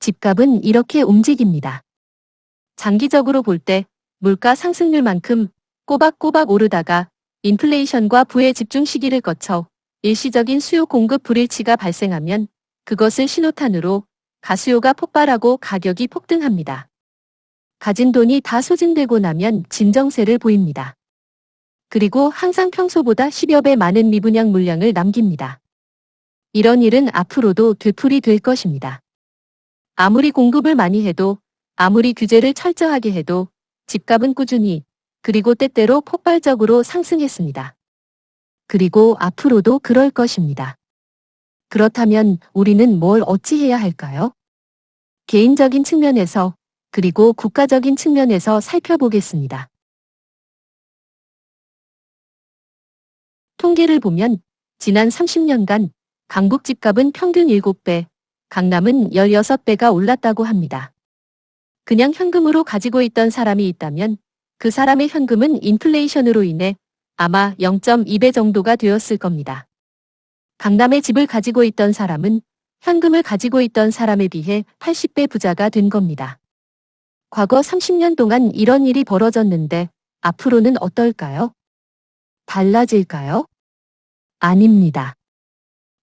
집값은 이렇게 움직입니다. 장기적으로 볼 때 물가 상승률만큼 꼬박꼬박 오르다가 인플레이션과 부의 집중 시기를 거쳐 일시적인 수요 공급 불일치가 발생하면 그것을 신호탄으로 가수요가 폭발하고 가격이 폭등합니다. 가진 돈이 다 소진되고 나면 진정세를 보입니다. 그리고 항상 평소보다 10여 배 많은 미분양 물량을 남깁니다. 이런 일은 앞으로도 되풀이될 것입니다. 아무리 공급을 많이 해도, 아무리 규제를 철저하게 해도 집값은 꾸준히, 그리고 때때로 폭발적으로 상승했습니다. 그리고 앞으로도 그럴 것입니다. 그렇다면 우리는 뭘 어찌해야 할까요? 개인적인 측면에서, 그리고 국가적인 측면에서 살펴보겠습니다. 통계를 보면 지난 30년간 강북 집값은 평균 7배, 강남은 16배가 올랐다고 합니다. 그냥 현금으로 가지고 있던 사람이 있다면 그 사람의 현금은 인플레이션으로 인해 아마 0.2배 정도가 되었을 겁니다. 강남에 집을 가지고 있던 사람은 현금을 가지고 있던 사람에 비해 80배 부자가 된 겁니다. 과거 30년 동안 이런 일이 벌어졌는데 앞으로는 어떨까요? 달라질까요? 아닙니다.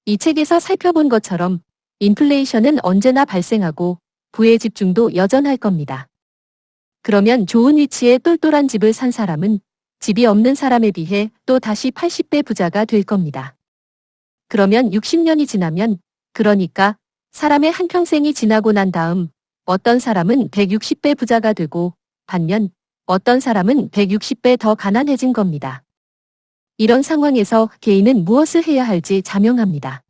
이 책에서 살펴본 것처럼 인플레이션은 언제나 발생하고 부의 집중도 여전할 겁니다. 그러면 좋은 위치에 똘똘한 집을 산 사람은 집이 없는 사람에 비해 또 다시 80배 부자가 될 겁니다. 그러면 60년이 지나면, 그러니까 사람의 한평생이 지나고 난 다음 어떤 사람은 160배 부자가 되고 반면 어떤 사람은 160배 더 가난해진 겁니다. 이런 상황에서 개인은 무엇을 해야 할지 자명합니다.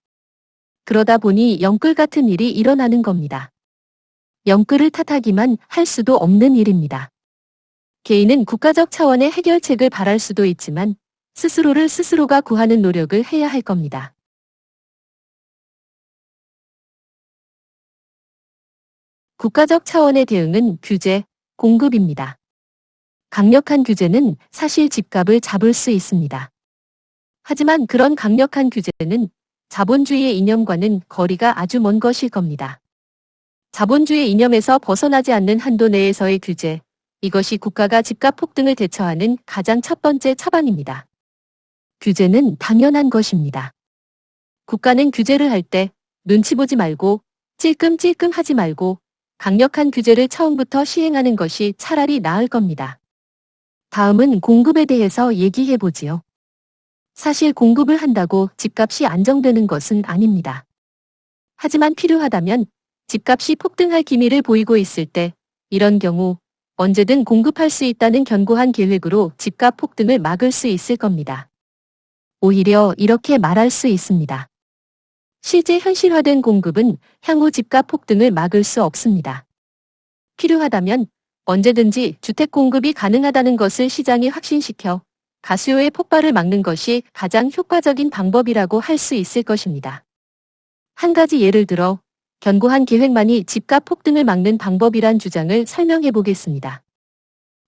그러다 보니 영끌 같은 일이 일어나는 겁니다. 영끌을 탓하기만 할 수도 없는 일입니다. 개인은 국가적 차원의 해결책을 바랄 수도 있지만 스스로를 스스로가 구하는 노력을 해야 할 겁니다. 국가적 차원의 대응은 규제, 공급입니다. 강력한 규제는 사실 집값을 잡을 수 있습니다. 하지만 그런 강력한 규제는 자본주의의 이념과는 거리가 아주 먼 것일 겁니다. 자본주의 이념에서 벗어나지 않는 한도 내에서의 규제, 이것이 국가가 집값 폭등을 대처하는 가장 첫 번째 처방입니다. 규제는 당연한 것입니다. 국가는 규제를 할 때 눈치 보지 말고 찔끔찔끔 하지 말고 강력한 규제를 처음부터 시행하는 것이 차라리 나을 겁니다. 다음은 공급에 대해서 얘기해 보지요. 사실 공급을 한다고 집값이 안정되는 것은 아닙니다. 하지만 필요하다면 집값이 폭등할 기미를 보이고 있을 때 이런 경우 언제든 공급할 수 있다는 견고한 계획으로 집값 폭등을 막을 수 있을 겁니다. 오히려 이렇게 말할 수 있습니다. 실제 현실화된 공급은 향후 집값 폭등을 막을 수 없습니다. 필요하다면 언제든지 주택 공급이 가능하다는 것을 시장에 확신시켜 가수요의 폭발을 막는 것이 가장 효과적인 방법이라고 할 수 있을 것입니다. 한 가지 예를 들어 견고한 계획만이 집값 폭등을 막는 방법이란 주장을 설명해 보겠습니다.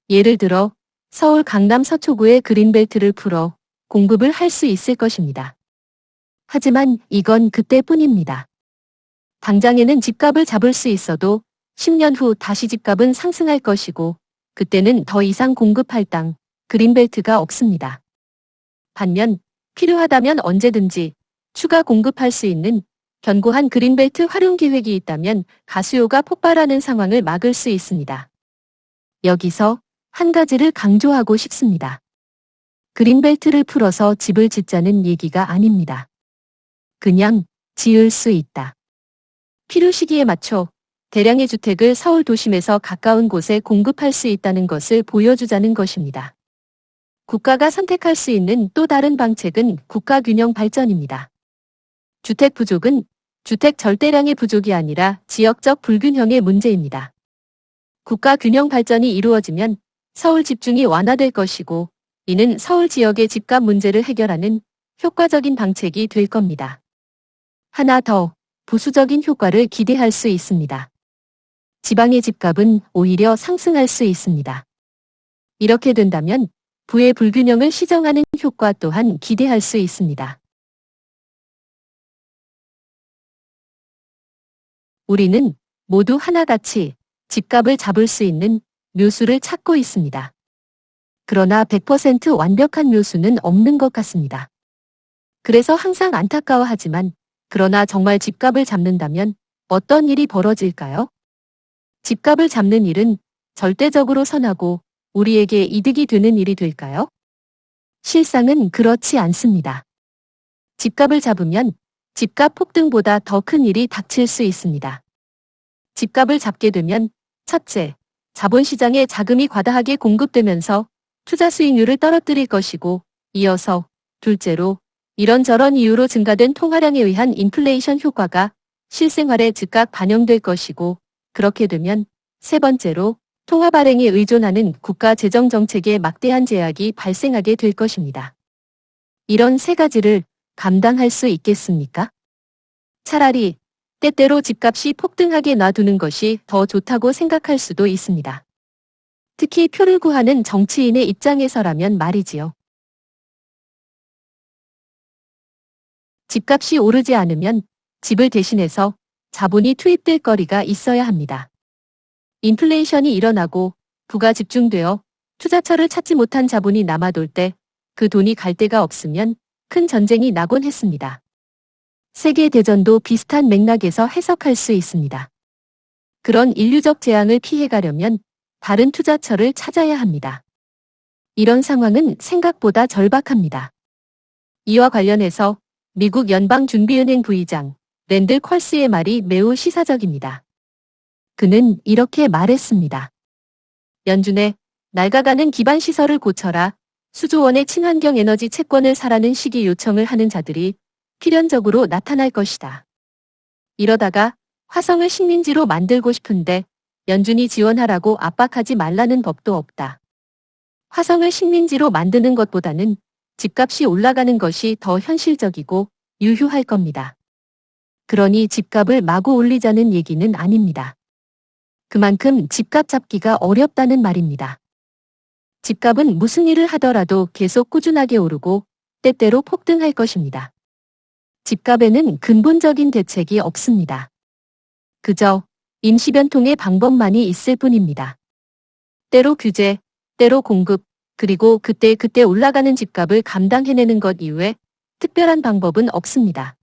예를 들어 서울 강남 서초구의 그린벨트를 풀어 공급을 할 수 있을 것입니다. 하지만 이건 그때뿐입니다. 당장에는 집값을 잡을 수 있어도 10년 후 다시 집값은 상승할 것이고 그때는 더 이상 공급할 땅, 그린벨트가 없습니다. 반면 필요하다면 언제든지 추가 공급할 수 있는 견고한 그린벨트 활용 계획이 있다면 가수요가 폭발하는 상황을 막을 수 있습니다. 여기서 한 가지를 강조하고 싶습니다. 그린벨트를 풀어서 집을 짓자는 얘기가 아닙니다. 그냥 지을 수 있다. 필요 시기에 맞춰 대량의 주택을 서울 도심에서 가까운 곳에 공급할 수 있다는 것을 보여주자는 것입니다. 국가가 선택할 수 있는 또 다른 방책은 국가균형 발전입니다. 주택 부족은 주택 절대량의 부족이 아니라 지역적 불균형의 문제입니다. 국가균형 발전이 이루어지면 서울 집중이 완화될 것이고 이는 서울 지역의 집값 문제를 해결하는 효과적인 방책이 될 겁니다. 하나 더, 부수적인 효과를 기대할 수 있습니다. 지방의 집값은 오히려 상승할 수 있습니다. 이렇게 된다면 부의 불균형을 시정하는 효과 또한 기대할 수 있습니다. 우리는 모두 하나같이 집값을 잡을 수 있는 묘수를 찾고 있습니다. 그러나 100% 완벽한 묘수는 없는 것 같습니다. 그래서 항상 안타까워하지만 그러나 정말 집값을 잡는다면 어떤 일이 벌어질까요? 집값을 잡는 일은 절대적으로 선하고 우리에게 이득이 되는 일이 될까요? 실상은 그렇지 않습니다. 집값을 잡으면 집값 폭등보다 더 큰 일이 닥칠 수 있습니다. 집값을 잡게 되면 첫째, 자본시장에 자금이 과다하게 공급되면서 투자 수익률을 떨어뜨릴 것이고 이어서 둘째로 이런저런 이유로 증가된 통화량에 의한 인플레이션 효과가 실생활에 즉각 반영될 것이고 그렇게 되면 세 번째로 통화 발행에 의존하는 국가 재정 정책에 막대한 제약이 발생하게 될 것입니다. 이런 세 가지를 감당할 수 있겠습니까? 차라리 때때로 집값이 폭등하게 놔두는 것이 더 좋다고 생각할 수도 있습니다. 특히 표를 구하는 정치인의 입장에서라면 말이지요. 집값이 오르지 않으면 집을 대신해서 자본이 투입될 거리가 있어야 합니다. 인플레이션이 일어나고 부가 집중되어 투자처를 찾지 못한 자본이 남아돌 때 그 돈이 갈 데가 없으면 큰 전쟁이 나곤 했습니다. 세계대전도 비슷한 맥락에서 해석할 수 있습니다. 그런 인류적 재앙을 피해가려면 다른 투자처를 찾아야 합니다. 이런 상황은 생각보다 절박합니다. 이와 관련해서 미국 연방준비은행 부의장 랜들 퀄스의 말이 매우 시사적입니다. 그는 이렇게 말했습니다. 연준에 낡아가는 기반시설을 고쳐라, 수조 원의 친환경 에너지 채권을 사라는 식의 요청을 하는 자들이 필연적으로 나타날 것이다. 이러다가 화성을 식민지로 만들고 싶은데 연준이 지원하라고 압박하지 말라는 법도 없다. 화성을 식민지로 만드는 것보다는 집값이 올라가는 것이 더 현실적이고 유효할 겁니다. 그러니 집값을 마구 올리자는 얘기는 아닙니다. 그만큼 집값 잡기가 어렵다는 말입니다. 집값은 무슨 일을 하더라도 계속 꾸준하게 오르고 때때로 폭등할 것입니다. 집값에는 근본적인 대책이 없습니다. 그저 임시 변통의 방법만이 있을 뿐입니다. 때로 규제, 때로 공급, 그리고 그때 올라가는 집값을 감당해내는 것 이외에 특별한 방법은 없습니다.